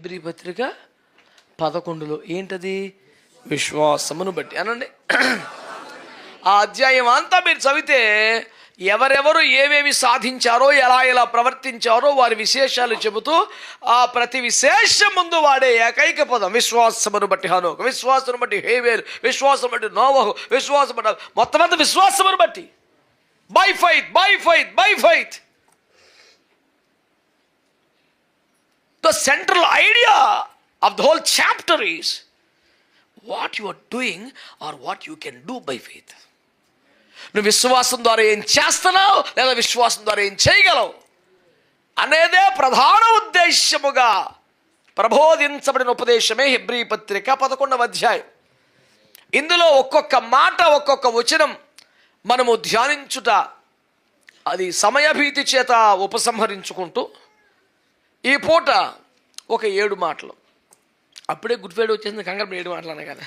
Hebrew పత్రిక 11లో ఏంటది? విశ్వాసమును బట్టి అనండి. ఆ అధ్యాయం అంతా మీరు చదివితే ఎవరెవరు ఏమేమి సాధించారో, ఎలా ప్రవర్తించారో వారి విశేషాలు చెబుతూ ఆ ప్రతి విశేషం ముందు వాడే ఏకైక పదం విశ్వాసమును బట్టి హనోకు, విశ్వాసమును బట్టి హేబేలు, విశ్వాసం బట్టి నోవహు, విశ్వాసం బట్టి మొత్తం అంతా విశ్వాసమును బట్టి. By faith, by faith, by faith. The central idea of the whole chapter is what you are doing or what you can do by faith. నువ్వు విశ్వాసం ద్వారా ఏం చేస్తున్నావు లేదా విశ్వాసం ద్వారా ఏం చేయగలవు అనేదే ప్రధాన ఉద్దేశముగా ప్రబోధించబడిన ఉపదేశమే హెబ్రీ పత్రిక 11వ అధ్యాయం. ఇందులో ఒక్కొక్క మాట, ఒక్కొక్క వచనం మనము ధ్యానించుట, అది సమయభీతి చేత ఉపసంహరించుకుంటూ ఈ పూట ఒక 7 మాటలు. అప్పుడే గుడ్ ఫ్రైడే వచ్చేసింది, కంగారు 7 మాటలు అనే కదా.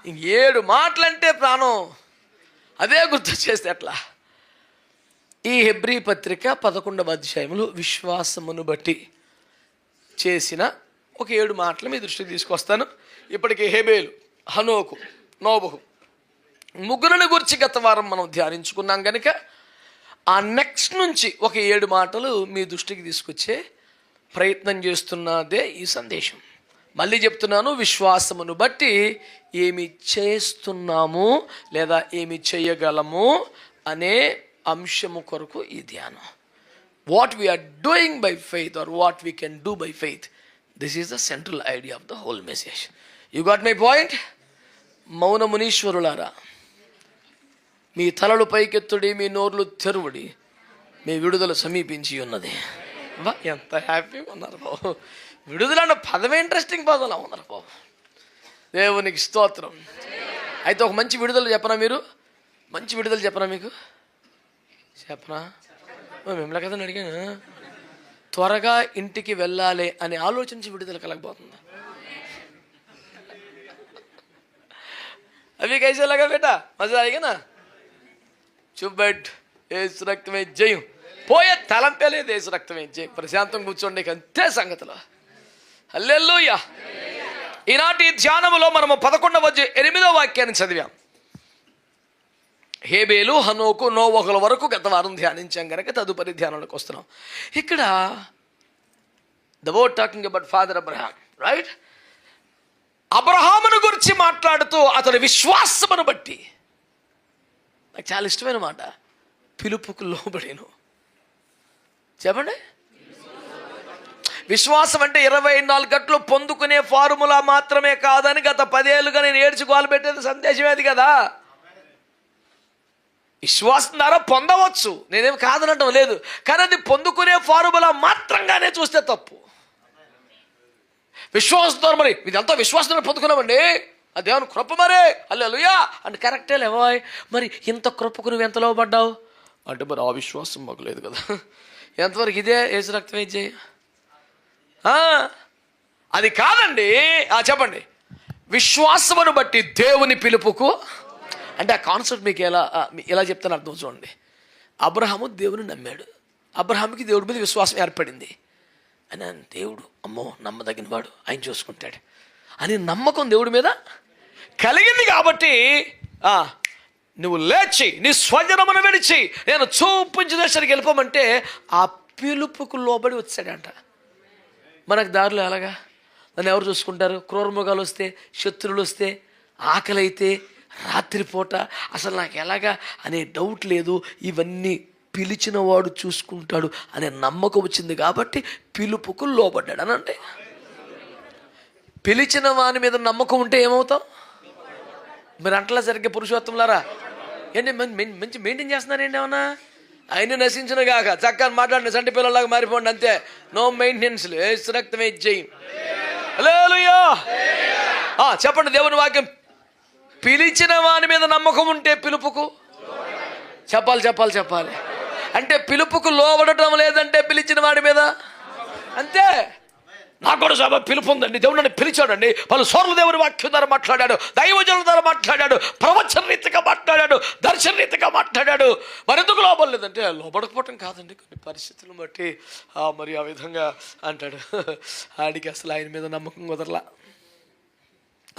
ఇంక 7 మాటలు అంటే ప్రాణం అదే గుర్తు చేస్తే ఎట్లా. ఈ హెబ్రీ పత్రిక 11వ అధ్యాయంలో విశ్వాసమును బట్టి చేసిన ఒక 7 మాటలు మీ దృష్టికి తీసుకొస్తాను. ఇప్పటికి హేబేలు, హనోకు, నోబహు ముగ్గురుని గురించి గత వారం మనం ధ్యానించుకున్నాం కనుక ఆ నెక్స్ట్ నుంచి ఒక 7 మాటలు మీ దృష్టికి తీసుకొచ్చే ప్రయత్నం చేస్తున్నదే ఈ సందేశం. మళ్ళీ చెప్తున్నాను, విశ్వాసమును బట్టి ఏమి చేస్తున్నాము లేదా ఏమి చేయగలము అనే అంశము కొరకు ఈ ధ్యానం. What we are doing by faith are what we can do by faith, this is the central idea of the whole message. You got my point? మౌన మునీశ్వరులారా, మీ తలలు పైకెత్తుడి, మీ నోర్లు తెరువుడి, మీ విడుదల సమీపించి ఉన్నది. బా ఎంత హ్యాపీగా ఉన్నారు బాబు. విడుదల అన్న పదమే ఇంట్రెస్టింగ్ పదలా ఉన్నారు బాబు. దేవునికి స్తోత్రం. అయితే ఒక మంచి విడుదల చెప్పనా? మీరు మంచి విడుదల చెప్పనా? మీకు చెప్పనా? మిమ్మల్ని కదా అడిగాను. త్వరగా ఇంటికి వెళ్ళాలి అని ఆలోచించి విడుదల కలగబోతుంది. అవి కైసేలాగా బేటా మజా అయ్యనా చూప్ బెట్ ఏసు రక్తమే జయం, పోయే తలంపేలే దేశ రక్తమే జయం. ప్రశాంతం కూర్చోండి, అంతే సంగతిలో. హల్లెలూయా. ఈనాటి ధ్యానములో మనము 11వ వాక్యాన్ని చదివాం. హేబేలు, హనోకు, నోవహుల వరకు గత వారం ధ్యానించాం కనుక తదుపరి ధ్యానంలోకి వస్తున్నాం. ఇక్కడ the word talking about father Abraham, right? అబ్రహామును గురించి మాట్లాడుతూ అతని విశ్వాసమును బట్టి, నాకు చాలా ఇష్టమైన మాట, పిలుపుకు లోబడేను. చెప్పండి. విశ్వాసం అంటే 24 గంటలు పొందుకునే ఫార్ములా మాత్రమే కాదని గత 10 ఏళ్ళుగా నేను ఏడ్చుకోవాలి పెట్టేది సందేశం అది కదా. విశ్వాసం ద్వారా పొందవచ్చు, నేనేమి కాదనటం లేదు, కానీ అది పొందుకునే ఫార్ములా మాత్రంగానే చూస్తే తప్పు. విశ్వాసం ద్వారా మరి ఇదంతా విశ్వాసం పొందుకున్నామండి, ఆ దేవుని కృప మరే హల్లెలూయా అంటే కరెక్టే లేవా? మరి ఇంత కృపకు నువ్వు ఎంత లోబడ్డావు అంటే మరి ఆ విశ్వాసం మాకు లేదు కదా. ఎంతవరకు ఇదే యేసు రక్తమే జయ? అది కాదండి. చెప్పండి. విశ్వాసమును బట్టి దేవుని పిలుపుకు అంటే ఆ కాన్సెప్ట్ మీకు ఎలా చెప్తాను అర్థం చూడండి. అబ్రహాము దేవుని నమ్మాడు, అబ్రహాముకి దేవుడి మీద విశ్వాసం ఏర్పడింది. అని దేవుడు అమ్మో నమ్మదగిన వాడు, ఆయన చూసుకుంటాడు అని నమ్మకం దేవుడి మీద కలిగింది. కాబట్టి నువ్వు లేచి నీ స్వజనమును విడిచి నేను చూపించిన దేశానికి వెళ్ళిపోమంటే ఆ పిలుపుకు లోబడి వచ్చాడంట. మనకు దారిలో ఎలాగా నన్ను ఎవరు చూసుకుంటారు? క్రూరమృగాలు వస్తే, శత్రువులు వస్తే, ఆకలి అయితే, రాత్రిపూట అసలు నాకు ఎలాగా అనే డౌట్ లేదు. ఇవన్నీ పిలిచిన వాడు చూసుకుంటాడు అనే నమ్మకం వచ్చింది కాబట్టి పిలుపుకు లోబడ్డాడు అని. అంటే పిలిచిన వాని మీద నమ్మకం ఉంటే ఏమవుతాం? మీరు అంటలా సరిగ్గా పురుషోత్తంలారా ఏంటి మంచి మెయింటైన్ చేస్తున్నారేంటి? ఏమన్నా ఆయన నశించిన కాక చక్కగా మాట్లాడిన సంటి పిల్లలాగా మారిపోండి, అంతే. నో మెయింటెనెన్స్, యేసు రక్తమే జయం. హల్లెలూయా. చెప్పండి దేవుని వాక్యం. పిలిచిన వాని మీద నమ్మకం ఉంటే పిలుపుకు చెప్పాలి. అంటే పిలుపుకు లోబడటం లేదంటే పిలిచిన వాడి మీద అంతే. నాకు కూడా సభ పిలుపు ఉందండి, దేవుడు నన్ను పిలిచాడండి, వాళ్ళు సోర్ల దేవుని వాక్యం ద్వారా మాట్లాడాడు, దైవజనుల ద్వారా మాట్లాడాడు, ప్రవచన రీతిగా మాట్లాడాడు, దర్శన రీతిగా మాట్లాడాడు. మరి ఎందుకు లోపం లేదంటే లోపడకపోవటం కాదండి, కొన్ని పరిస్థితులను బట్టి మరి ఆ విధంగా అంటాడు. ఆడికి అసలు ఆయన మీద నమ్మకం కుదరలా.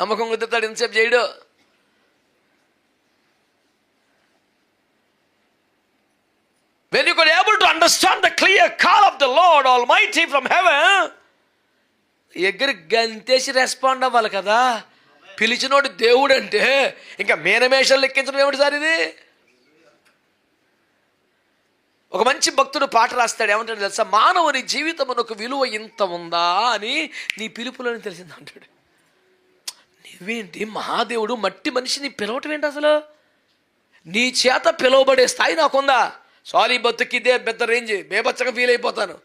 నమ్మకం కుదురుతాడు, ఎంతసేపు చేయడు. When you could able to understand the clear call of the Lord Almighty from heaven, ఎగ్గరి గంతేసి రెస్పాండ్ అవ్వాలి కదా. పిలిచినోడు దేవుడు అంటే ఇంకా మేనమేషాలు లెక్కించడం ఏమిటి సార్ ఇది? ఒక మంచి భక్తుడు పాట రాస్తాడు, ఏమంటాడు తెలుసా? మానవుని జీవితమునకు విలువ ఇంత ఉందా అని నీ పిలుపులని తెలిసింది అంటాడు. నువ్వేంటి మహాదేవుడు మట్టి మనిషిని పిలవటం ఏంటి అసలు? నీ చేత పిలువబడే స్థాయి నాకుందా? సారీ, బతుకిదే పెద్ద రేంజ్, బేబచ్చగా ఫీల్ అయిపోతాను.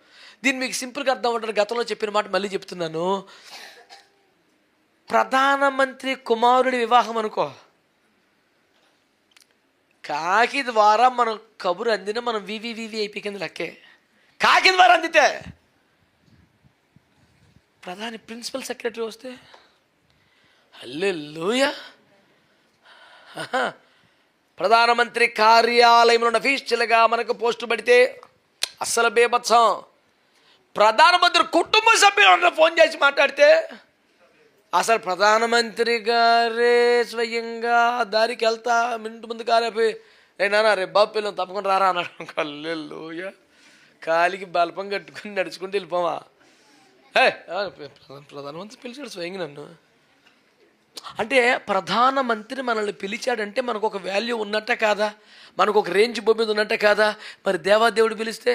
దీన్ని మీకు సింపుల్గా అర్థం అవుతారు. గతంలో చెప్పిన మాట మళ్ళీ చెప్తున్నాను. ప్రధానమంత్రి కుమారుడి వివాహం అనుకో, కాకి ద్వారా మనం కబురు అందిన మనం వివివిఐపి కింద లెక్కే. కాకి ద్వారా అందితే ప్రధాని ప్రిన్సిపల్ సెక్రటరీ వస్తే హల్లెలూయా. ప్రధానమంత్రి కార్యాలయంలో ఉన్న అఫీషియల్గా మనకు పోస్టు పడితే అస్సలు బేబత్సం. ప్రధానమంత్రి కుటుంబ సభ్యులు ఫోన్ చేసి మాట్లాడితే అసలు ప్రధానమంత్రి గారే స్వయంగా దారికి వెళ్తా మింటు ముందు కారేపోయి నాన్న రేపు బాబు పిల్లలు తప్పకుండా రారా అన్నాడు. కల్లెల్లోయ కాలికి బల్పం కట్టుకుని నడుచుకుంటూ వెళ్ళిపోవా. ప్రధానమంత్రి పిలిచాడు స్వయంగా నన్ను అంటే. ప్రధానమంత్రి మనల్ని పిలిచాడంటే మనకు ఒక వాల్యూ ఉన్నట్టే కాదా? మనకు ఒక రేంజ్ భూమి మీద ఉన్నట్టే కాదా? మరి దేవాదేవుడు పిలిస్తే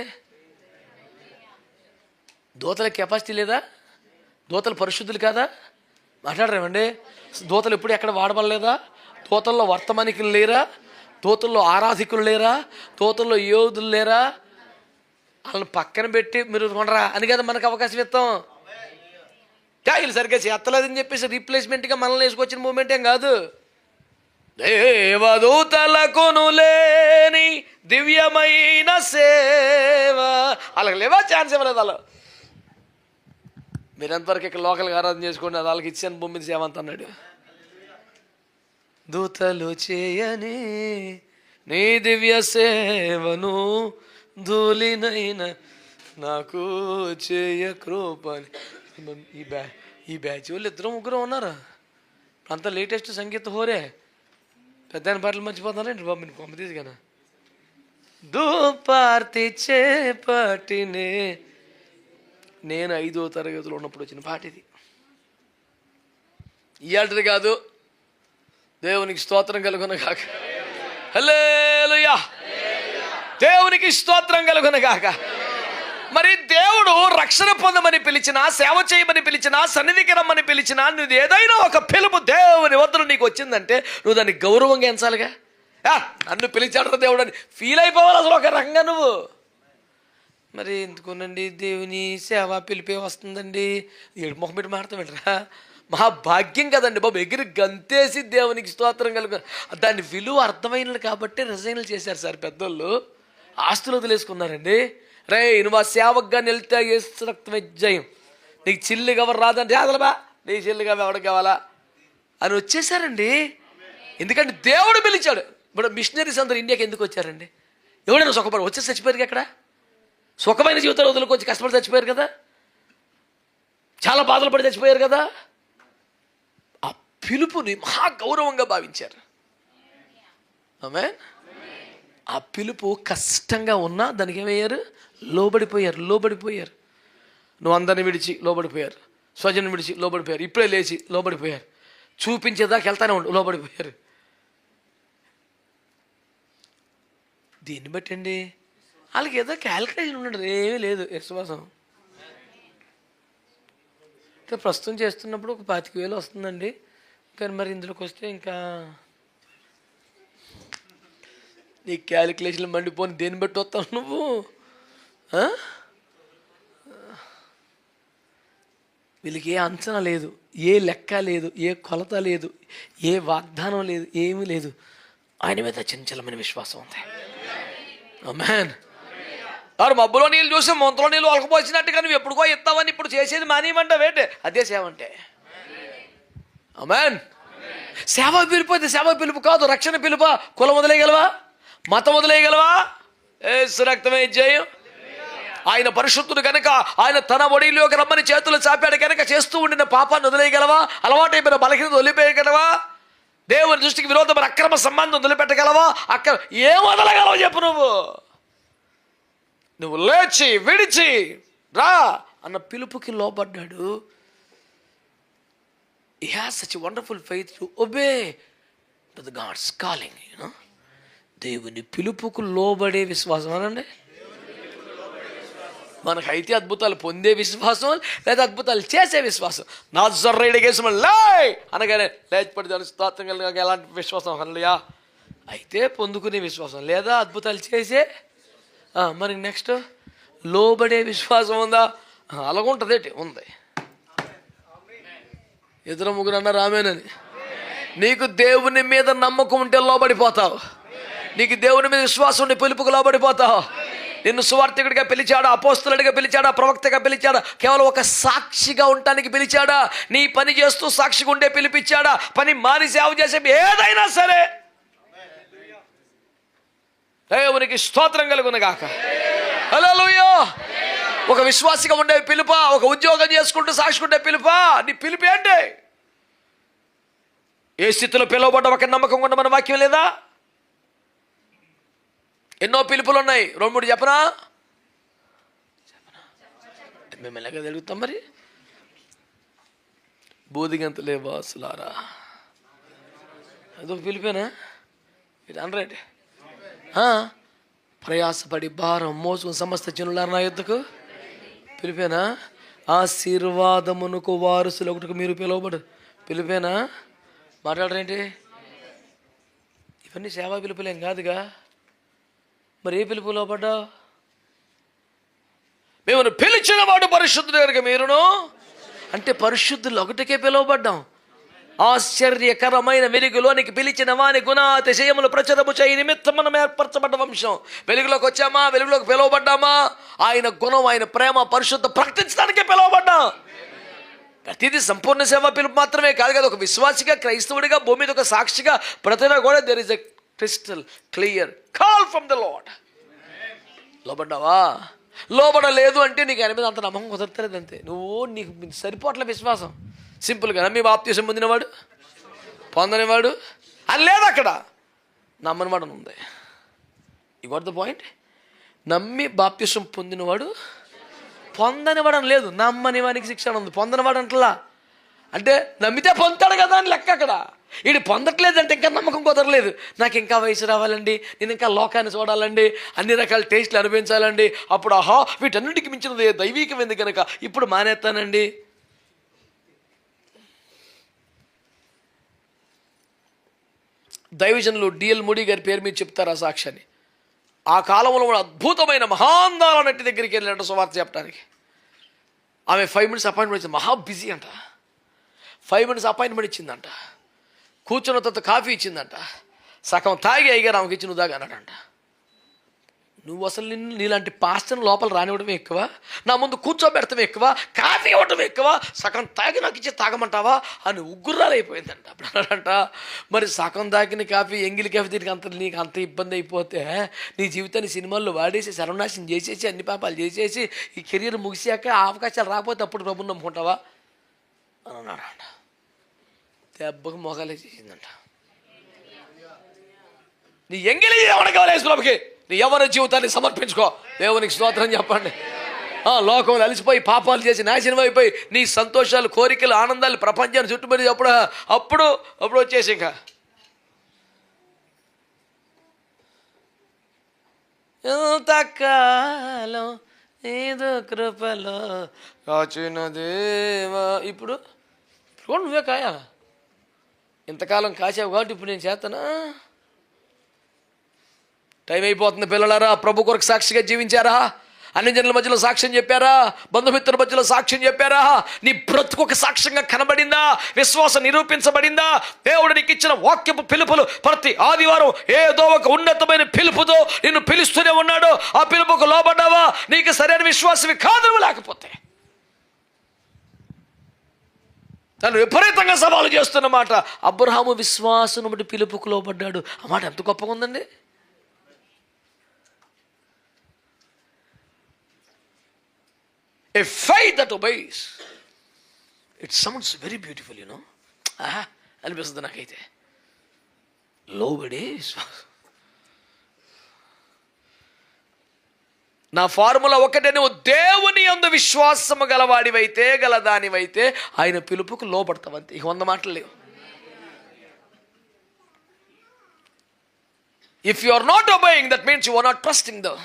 దూతల కెపాసిటీ లేదా? దూతలు పరిశుద్ధులు కాదా? మాట్లాడరేమండి? దూతలు ఎప్పుడు ఎక్కడ వాడబడలేదా? దూతల్లో వర్తమానికులు లేరా? దూతల్లో ఆరాధికులు లేరా? దూతల్లో యోధులు లేరా? వాళ్ళని పక్కన పెట్టి మీరు కొనరా అని కదా మనకు అవకాశం ఇస్తాం. వీళ్ళు సరిగ్గా చేస్తలేదని చెప్పేసి రీప్లేస్మెంట్గా మనల్ని వేసుకొచ్చిన మూమెంట్ ఏం కాదు. దేవదూతలకును లేని దివ్యమైన సేవ వాళ్ళకి లేవా? ఛాన్స్ ఇవ్వలేదు. వాళ్ళు మీరు ఎంతవరకు ఇక్కడ లోకల్గా ఆరాధన చేసుకోండి, అది వాళ్ళకి ఇచ్చాను భూమి మీద సేవ అంత అన్నాడు. దూతలు చేయని నీ దివ్య సేవను ధూళినైన నాకు చేయ కృపని. ఈ బ్యాచ్ వాళ్ళు ఇద్దరు ముగ్గురు ఉన్నారు. అంతా లేటెస్ట్ సంగీత హోరే పెద్ద పాటలు మర్చిపోతున్నారండి బాబు. నేను పంప తీసుకున్నా దూపార్తి చేపటినే నేను 5వ తరగతిలో ఉన్నప్పుడు వచ్చిన పాట ఇది. ఇయాల్టిది కాదు. దేవునికి స్తోత్రం కలుగును గాక. హల్లెలూయా. దేవునికి స్తోత్రం కలుగును గాక. మరి దేవుడు రక్షణ పొందమని పిలిచినా, సేవ చేయమని పిలిచినా, సన్నిధికి రమ్మని పిలిచినా, నువ్వు ఏదైనా ఒక పిలుపు దేవుని వద్దకు నీకు వచ్చిందంటే నువ్వు దాన్ని గౌరవంగా ఎంచాలిగా. నన్ను పిలిచాడు దేవుడు అని ఫీల్ అయిపోవాలి అసలు ఒక రకంగా నువ్వు. మరి ఎందుకునండి దేవుని సేవ పిలిపే వస్తుందండి, ఏడు ముఖం పెట్టి మాడతామంటారా? మహాభాగ్యం కదండి బాబు. ఎగిరి గంతేసి దేవునికి స్తోత్రం కలుగు. దాని విలువ అర్థమైనది కాబట్టి రిజైన్లు చేశారు సార్ పెద్దోళ్ళు. ఆస్తులు వదిలేసుకున్నారండి. రే నువ్వు ఆ సేవకుగా నిలితే ఏసు రక్తం జయం, నీకు చిల్లు ఎవరు రాదంటే అదలబా నీ చిల్లుగా ఎవరికి కావాలా అని వచ్చేసారండి. ఎందుకంటే దేవుడు పిలిచాడు. ఇప్పుడు మిషనరీస్ అందరూ ఇండియాకి ఎందుకు వచ్చారండి? ఎవడైనా సుఖపడి వచ్చేసి చచ్చిపోయారు. ఎక్కడ సుఖమైన జీవితాలు వదులుకొచ్చి కష్టపడి చచ్చిపోయారు కదా, చాలా బాధలు పడి చచ్చిపోయారు కదా. ఆ పిలుపుని మహా గౌరవంగా భావించారు. ఆమేన్. ఆ పిలుపు కష్టంగా ఉన్నా దానికి ఏమయ్యారు? లోబడిపోయారు. నువ్వు అందరిని విడిచి లోబడిపోయారు, స్వజనం విడిచి లోబడిపోయారు, ఇప్పుడే లేచి లోబడిపోయారు, చూపించేదాకా వెళ్తానే ఉండు లోబడిపోయారు. దీన్ని బట్టి అండి వాళ్ళకి ఏదో క్యాలిక్యులేషన్ ఉండదు, ఏమీ లేదు. విశ్వాసం ప్రస్తుతం చేస్తున్నప్పుడు ఒక 25,000 వస్తుందండి. కానీ మరి ఇందులోకి వస్తే ఇంకా నీ క్యాలిక్యులేషన్లు మండిపోని దేన్ని బట్టి వస్తావు నువ్వు? వీళ్ళకి ఏ అంచనా లేదు, ఏ లెక్క లేదు, ఏ కొలత లేదు, ఏ వాగ్దానం లేదు, ఏమీ లేదు. ఆయన మీద చంచలమైన విశ్వాసం ఉంది. ఆమేన్. వారు మబ్బులో నీళ్ళు చూసి ముంతలో నీళ్ళు ఒలకపోసినట్టుగా నువ్వు ఎప్పుడుకో ఇస్తావని ఇప్పుడు చేసేది మానేయమంటావేంటి? అదే సేవ అంటే. ఆమేన్. సేవ పిలుపు అయితే సేవ పిలుపు కాదు, రక్షణ పిలుప. కులం వదిలేయగలవా? మతం వదిలేయగలవా? యేసు రక్తమే జయం. ఆయన పరిశుద్ధుడు కనుక ఆయన తన ఒడిలోకి రమ్మని చేతులు చాపాడు కనుక చేస్తూ ఉండిన పాపాన్ని వదిలేయగలవా? అలవాటైపోయిన బలహీనత వదిలిపోయగలవా? దేవుని దృష్టికి విరోధమైన అక్రమ సంబంధం వదిలిపెట్టగలవా? ఏం వదలగలవు చెప్పు? నువ్వు లేచి విడిచి రా అన్న పిలుపుకి లోబడ్డాడు. He has such a wonderful faith to obey to the God's calling, you know. దేవుని పిలుపుకు లోబడే విశ్వాసం అనండి. మనకైతే అద్భుతాలు పొందే విశ్వాసం లేదా అద్భుతాలు చేసే విశ్వాసం. నజరేయుడు యేసు లే అనగానే లేచిపడి దాని స్తోత్రం కలిగిన ఎలాంటి విశ్వాసం హల్లెలూయా అయితే పొందుకునే విశ్వాసం లేదా అద్భుతాలు చేసే. మరి నెక్స్ట్ లోబడే విశ్వాసం ఉందా? అలాగుంటుంది. ఉంది. ఇద్దరు ముగ్గురు అన్నారు ఆమేనని. నీకు దేవుని మీద నమ్మకం ఉంటే లోబడిపోతావు. నీకు దేవుని మీద విశ్వాసం ఉంటే పిలుపుకు లోబడిపోతావు. నిన్ను సువార్థికుడిగా పిలిచాడా? అపోస్తలుడిగా పిలిచాడా? ప్రవక్తగా పిలిచాడా? కేవలం ఒక సాక్షిగా ఉండటానికి పిలిచాడా? నీ పని చేస్తూ సాక్షిగా ఉండే పిలిపించాడా? పని మాని సేవ చేసే ఏదైనా సరే దేవునికి స్తోత్రం కలుగును గాక. హల్లెలూయా. ఒక విశ్వాసిగా ఉండే పిలుపా? ఒక ఉద్యోగం చేసుకుంటూ సాక్షికుంటే పిలుపా? నీ పిలుపు ఏంటి? ఏ స్థితిలో పిలువబడ్డ ఒక నమ్మకం ఉన్న మన వాక్యం లేదా? ఎన్నో పిలుపులు ఉన్నాయి. 2-3 చెప్పనా? మేము ఎలాగ తెలుగుతాం మరి? బోధిగంతులే వాసులారా అదొక పిలిపేనా? ఇది 100. ప్రయాసపడి భారం మోసుకుని సమస్త జనులారా నా యుద్ధకు పిలిపేనా? ఆశీర్వాదమునకు వారసులు ఒకటికి మీరు పిలువబడు పిలిపేనా? మాట్లాడరేంటి? ఇవన్నీ సేవా పిలుపులేం కాదుగా. మరి ఏ పిలుపు లోబడ్డావు? మేము పిలిచిన వాడు పరిశుద్ధుడు కనుక మీరును అంటే పరిశుద్ధులు ఒకటికే పిలువబడ్డాం. ఆశ్చర్యకరమైన వెలుగులోనికి పిలిచిన వాని గుణాతిశయములు ప్రచురము చేయ నిమిత్తం మనం ఏర్పరచబడ్డ వంశం. వెలుగులోకి వచ్చామా? వెలుగులోకి పిలువబడ్డామా? ఆయన గుణం, ఆయన ప్రేమ, పరిశుద్ధ ప్రకటించడానికే పిలువబడ్డాం. ప్రతిదీ సంపూర్ణ సేవ పిలుపు మాత్రమే కాదు కదా. ఒక విశ్వాసిగా, క్రైస్తవుడిగా, భూమి మీద ఒక సాక్షిగా ప్రతిన కూడా there is a crystal clear call from the Lord. లోబడ్డావా? లోబడలేదు అంటే నీకు ఆయన మీద అంత నమ్మకం కుదరలేదు అంతే. నీకు సరిపోట్ల విశ్వాసం. సింపుల్గా నమ్మి బాప్తీసం పొందినవాడు పొందనివాడు అని లేదు అక్కడ. నమ్మనివాడు అని ఉంది. You got the point. నమ్మి బాప్తీసం పొందినవాడు పొందనివాడు అని లేదు. నమ్మని వానికి శిక్ష అని ఉంది. పొందనివాడు అంటలా అంటే నమ్మితే పొందుతాడు కదా అని లెక్క అక్కడ. వీడు పొందట్లేదంటే ఇంకా నమ్మకం కుదరలేదు. నాకు ఇంకా వయసు రావాలండి, నేను ఇంకా లోకాన్ని చూడాలండి, అన్ని రకాల టేస్ట్లు అనిపించాలండి, అప్పుడు ఆహా వీటన్నిటికి మించినది దైవీకమైంది కనుక ఇప్పుడు మానేస్తానండి. దైవజనులు డిఎల్ మూడీ గారి పేరు మీద చెప్తారు ఆ సాక్ష్యాన్ని. ఆ కాలంలో అద్భుతమైన మహాందాల నటి దగ్గరికి వెళ్ళినట్టు సువార్త చెప్పడానికి. ఆమె 5 minutes అపాయింట్మెంట్ ఇచ్చింది. మహా బిజీ అంట. 5 minutes అపాయింట్మెంట్ ఇచ్చిందంట. కూర్చున్న తర్వాత కాఫీ ఇచ్చిందంట. సగం తాగి అయ్యారు ఆమెకి ఇచ్చి నువ్వు తాగి అన్నాడంట. నువ్వు అసలు నీలాంటి పాస్టర్ని లోపల రానివ్వడమే ఎక్కువ, నా ముందు కూర్చోబెడతామే ఎక్కువ, కాఫీ ఇవ్వటం ఎక్కువ, సగం తాగి నాకు ఇచ్చి తాగమంటావా అని ఉగ్గురాలైపోయిందంట. అప్పుడు అన్నాడంట, మరి సగం తాగిన కాఫీ ఎంగిలి కాఫీ తిరిగి నీకు అంత ఇబ్బంది అయిపోతే నీ జీవితాన్ని సినిమాల్లో వాడేసి సర్వనాశనం చేసేసి అన్ని పాపాలు చేసేసి ఈ కెరీర్ ముగిసాక అవకాశాలు రాకపోతే అప్పుడు ప్రభుని నమ్ముకుంటావా అని అన్నాడంట. దెబ్బకు మొగాలే చేసిందంట. నీ ఎంగిలి ఎవరికి కావాలి ప్రభుకి? నీ ఎవరి జీవితాన్ని సమర్పించుకో. దేవునికి స్తోత్రం చెప్పండి. లోకంలో అలసిపోయి పాపాలు చేసి నాశనం అయిపోయి నీ సంతోషాలు, కోరికలు, ఆనందాలు ప్రపంచాన్ని చుట్టుపడి అప్పుడు వచ్చేసి ఇంకా ఎంతకాలం ఏదో కృపలో కాచిన దేవా. ఇప్పుడు నువ్వే కాయా. ఇంతకాలం కాసావు కాబట్టి ఇప్పుడు నేను చేస్తానా? టైం అయిపోతుంది పిల్లలారా. ప్రభు కొరకు సాక్షిగా జీవించారా? అన్ని జనుల మధ్యలో సాక్ష్యం చెప్పారా? బంధుమిత్రుల మధ్యలో సాక్ష్యం చెప్పారా? నీ బ్రతుకు ఒక సాక్ష్యంగా కనబడిందా? విశ్వాసం నిరూపించబడిందా? దేవుడు నీకు ఇచ్చిన వాక్యపు పిలుపులు ప్రతి ఆదివారం ఏదో ఒక ఉన్నతమైన పిలుపుతో నిన్ను పిలుస్తూనే ఉన్నాడు. ఆ పిలుపుకు లోబడ్డావా? నీకు సరైన విశ్వాసవి కాదు. లేకపోతే తను విపరీతంగా సవాలు చేస్తున్నమాట. అబ్రహాము విశ్వాసం బట్టి పిలుపుకు లోబడ్డాడు. ఆ మాట ఎంత గొప్పగా ఉందండి. A faith that obeys. It sounds very beautiful, you know. అనిపిస్తుంది నాకైతే. లోబడే విశ్వాసం. నా ఫార్ములా ఒకటే, నువ్వు దేవుని యందు విశ్వాసము గలవాడివైతే గలదానివైతే ఆయన పిలుపుకు లోబడతావంతే. ఇక 100 మాటలు లేవు. If you are not obeying, that means you are not trusting the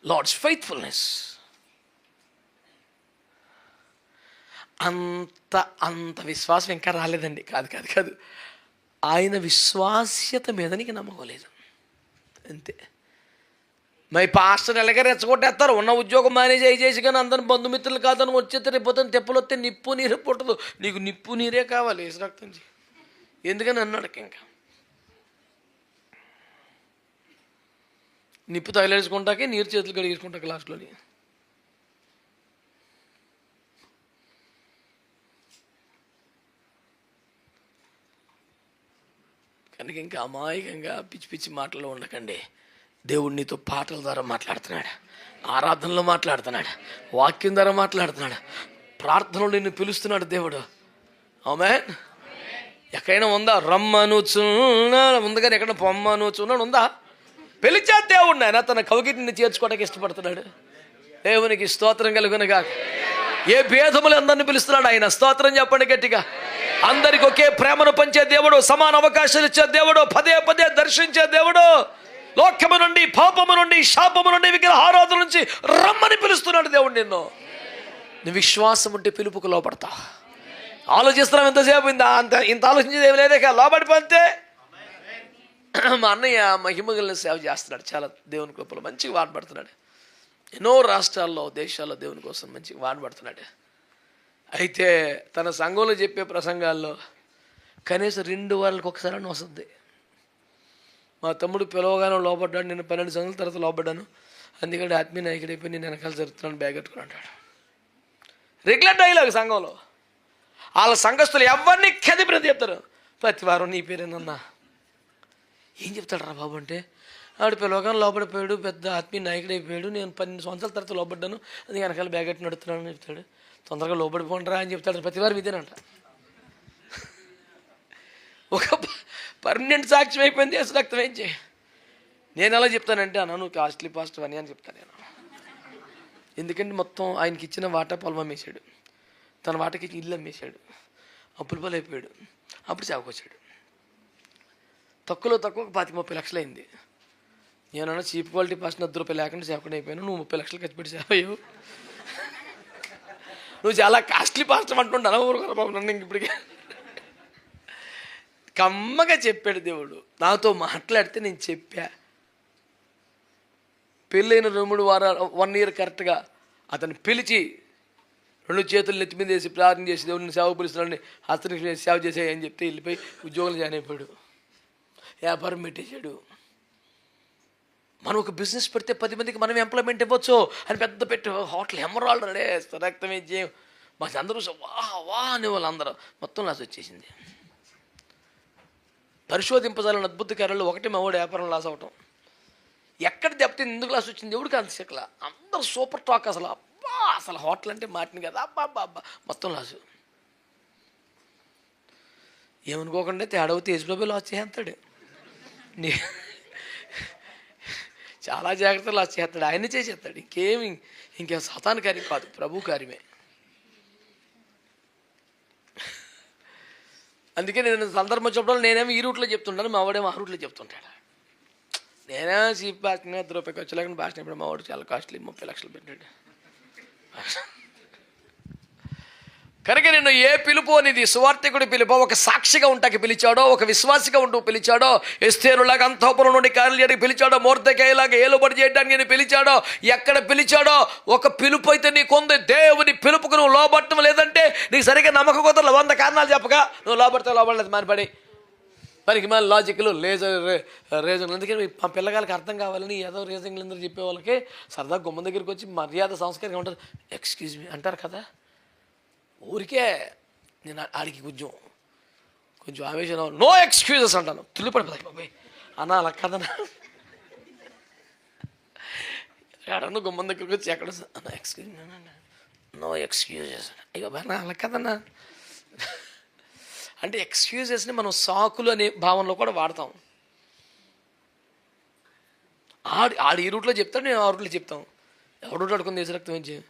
Lord's faithfulness. అంత విశ్వాసం ఇంకా రాలేదండి. కాదు ఆయన విశ్వాస్యత మీద నీకు నమ్మకం లేదు అంతే. మరి పాస్టర్ ఎలాగ రెచ్చగొట్టేస్తారు. ఉన్న ఉద్యోగం మేనేజ్ చేసి కానీ అందరిని బంధుమిత్రులు కాదని వచ్చేస్తే రేపు తెప్పలు వస్తే నిప్పు నీరు పుట్టదు. నీకు నిప్పు నీరే కావాలి. ఏసు రక్తం ఎందుకని అన్నాడు. ఇంకా నిప్పు తగిలేసుకుంటాకే నీరు చేతులు కడిగేసుకుంటాక లాస్ట్లోని. కనుక ఇంకా అమాయకంగా పిచ్చి పిచ్చి మాటలు ఉండకండి. దేవుడు నీతో పాటల ద్వారా మాట్లాడుతున్నాడు, ఆరాధనలో మాట్లాడుతున్నాడు, వాక్యం ద్వారా మాట్లాడుతున్నాడు, ప్రార్థనలో నిన్ను పిలుస్తున్నాడు దేవుడు. ఆమేన్. ఎక్కడైనా ఉందా రమ్మనుచున్నాడు? ఉంది కానీ ఎక్కడ పొమ్మనుచున్నాడు ఉందా? పిలిచే దేవుడిని ఆయన తన కవిగిటిని చేర్చుకోవడానికి ఇష్టపడుతున్నాడు. దేవునికి స్తోత్రం కలుగునుగాక. ఏ భేదములు అందరిని పిలుస్తున్నాడు ఆయన. స్తోత్రం చెప్పండి గట్టిగా. అందరికి ఒకే ప్రేమను పంచే దేవుడు, సమాన అవకాశాలు ఇచ్చే దేవుడు, పదే పదే దర్శించే దేవుడు, లోకము నుండి, పాపము నుండి, శాపము నుండి, విగ్రహారాధన నుంచి రమ్మని పిలుస్తున్నాడు దేవుడు నిన్ను. నీ విశ్వాసం ఉంటే పిలుపుకు లోపడతా. ఆలోచిస్తున్నాం ఎంతసేపు, ఇంత ఆలోచించేది ఏమి లేదే, లోబడిపోతే. మా అన్నయ్య మహిమగలను సేవ చేస్తున్నాడు. చాలా దేవుని కృపలో మంచిగా వాడబడుతున్నాడు. ఎన్నో రాష్ట్రాల్లో, దేశాల్లో దేవుని కోసం మంచిగా వాడబడుతున్నాడు. అయితే తన సంఘంలో చెప్పే ప్రసంగాల్లో కనీసం 2 వారాలకు ఒకసారి అని వస్తుంది. మా తమ్ముడు పిలవగానే లోపడ్డాడు. నేను 12 సంవత్సరాల తర్వాత లోపడ్డాను, అందుకని ఆత్మీయ నాయకుడు అయిపోయి నేను వెనకాల జరుగుతున్నాను, బ్యాగ్ కట్టుకుని అంటాడు. రెగ్యులర్ డైలాగ్ సంఘంలో. వాళ్ళ సంఘస్థులు ఎవరిని కదిపినది చెప్తారు. ప్రతి వారం నీ పేరేనన్నా. ఏం చెప్తాడు రా బాబు అంటే, ఆవిడ పిలవగానే లోపడిపోయాడు, పెద్ద ఆత్మీయ నాయకుడు అయిపోయాడు, నేను 12 సంవత్సరాల తర్వాత లోపడ్డాను, అది వెనకాల బ్యాగ్ కట్టి నడుతున్నాను అని చెప్తాడు. తొందరగా లోపడిపోండిరా అని చెప్తాడు. ప్రతి వారం ఇదేనంట. ఒక పర్మనెంట్ సాక్ష్యం అయిపోయింది. అసలు రక్తం ఏం చేయ. నేను ఎలా చెప్తానంటే, అన్న నువ్వు కాస్ట్లీ పాస్టర్ అని చెప్తాను నేను. ఎందుకంటే మొత్తం ఆయనకి ఇచ్చిన వాటా పొలం అమ్మేశాడు, తన వాటకి ఇల్లు అమ్మేశాడు, అప్పుల పాలు అయిపోయాడు. అప్పుడు చావుకొచ్చాడు. తక్కువ 25-30 లక్షలు అయింది. నేనన్నా చీప్ క్వాలిటీ పాస్టర్ 10 రూపాయలు లేకుండా సేవకుండా అయిపోయాను, నువ్వు 30 లక్షలు ఖర్చు పెట్టి సేవయ్యావు, నువ్వు చాలా కాస్ట్లీ పాస్టర్ అంటుండా ఊరుకోరా బాబు నన్ను. ఇంక ఇప్పటికే కమ్మగా చెప్పాడు దేవుడు. నాతో మాట్లాడితే నేను చెప్పా. పెళ్ళైన 2-3 వారాలు 1 ఇయర్ కరెక్ట్గా అతను పిలిచి 2 చేతులు నెత్తి మీద వేసి ప్రార్థన చేసి దేవుడిని సేవ పిలుస్తున్నాడని అతనికి సేవ చేసేయని చెప్తే వెళ్ళిపోయి ఉద్యోగాలు జాయిన్ అయిపోయాడు, వ్యాపారం పెట్టేశాడు. మనం ఒక బిజినెస్ పెడితే 10 మందికి మనం ఎంప్లాయ్మెంట్ ఇవ్వచ్చు అని పెద్ద పెట్టి హోటల్ ఎమరాల్డ్ అడే రక్తమే చేయం మాకు అందరూ వా అని వాళ్ళందరూ మొత్తం లాస్ వచ్చేసింది. పరిశోధింపజాలని అద్భుత కార్యాలు ఒకటి మా వాడు వ్యాపారం లాస్ అవటం. ఎక్కడ దెబ్బతింది, ఎందుకు లాస్ వచ్చింది ఎవరికి అంత శకల. అందరూ సూపర్ టాక్. అసలు అబ్బా అసలు హోటల్ అంటే మాటిని కదా అబ్బా మొత్తం లాసు. ఏమనుకోకుండా తేడవుతే యేసుప్రభువే లాస్ చేస్తాడు. చాలా జాగ్రత్తలు లాస్ చేస్తాడు, ఆయన చేసేస్తాడు. ఇంకేం సాతాను కార్యం కాదు, ప్రభు కార్యమే. అందుకే నేను సందర్భం చెప్పడం, నేనేమో ఈ రూట్లో చెప్తుంటాను, మా వాడేమో ఆ రూట్లో చెప్తుంటాడు. నేనేమో చీప్ భాష 10 రూపాయలు ఖర్చు లేకుండా భాష ఇప్పుడు మా వాడు చాలా కాస్ట్లీ 30 లక్షలు పెట్టాడు. కనుక నిన్ను ఏ పిలుపు అనేది సువార్థికుడి పిలుపు, ఒక సాక్షిగా ఉంటాకి పిలిచాడో, ఒక విశ్వాసిగా ఉంటూ పిలిచాడో, ఎస్తేరులాగా అంతఃపురం నుండి కార్యాలు చేయడానికి పిలిచాడో, మొర్దెకైలాగా ఏలుబడి చేయడానికి నేను పిలిచాడో, ఎక్కడ పిలిచాడో ఒక పిలుపు అయితే నీకుంది. దేవుని పిలుపుకు నువ్వు లోబట్టం లేదంటే నీకు సరిగ్గా నమ్మకం కుదరదు. 100 కారణాలు చెప్పగా నువ్వు లోబడితే లోబడలేదు మానిపడి మనకి మన లాజిక్లు రీజన్లు. అందుకని మా పిల్లగాళ్ళకి అర్థం కావాలని ఏదో రీజన్లు అందరూ చెప్పే వాళ్ళకి సరదా గుమ్మం దగ్గరికి వచ్చి మర్యాద సంస్కారంగా ఉంటుంది. ఎక్స్క్యూజ్ మీ అంటారు కదా. ఊరికే నేను ఆడికి కొంచెం ఆవేశం, నో ఎక్స్క్యూజెస్ అంటాను. తుల్లిపడిపోతాయి బాబాయ్ అన్న అలా కదనా. ఎక్కడన్నా గుమ్మం దగ్గరికి వచ్చి ఎక్కడ అన్న ఎక్స్క్యూజ్ నో ఎక్స్క్యూజెస్, అయ్యో బాగా అలా కదన్నా అంటే ఎక్స్క్యూజెస్ని మనం సాకులు అనే భావనలో కూడా వాడతాం. ఆడు ఈ రూట్లో చెప్తాడు, నేను ఆ రూట్లో చెప్తాం. ఎవడు అడుకుంది దేశ రక్తం ఏం చేయం.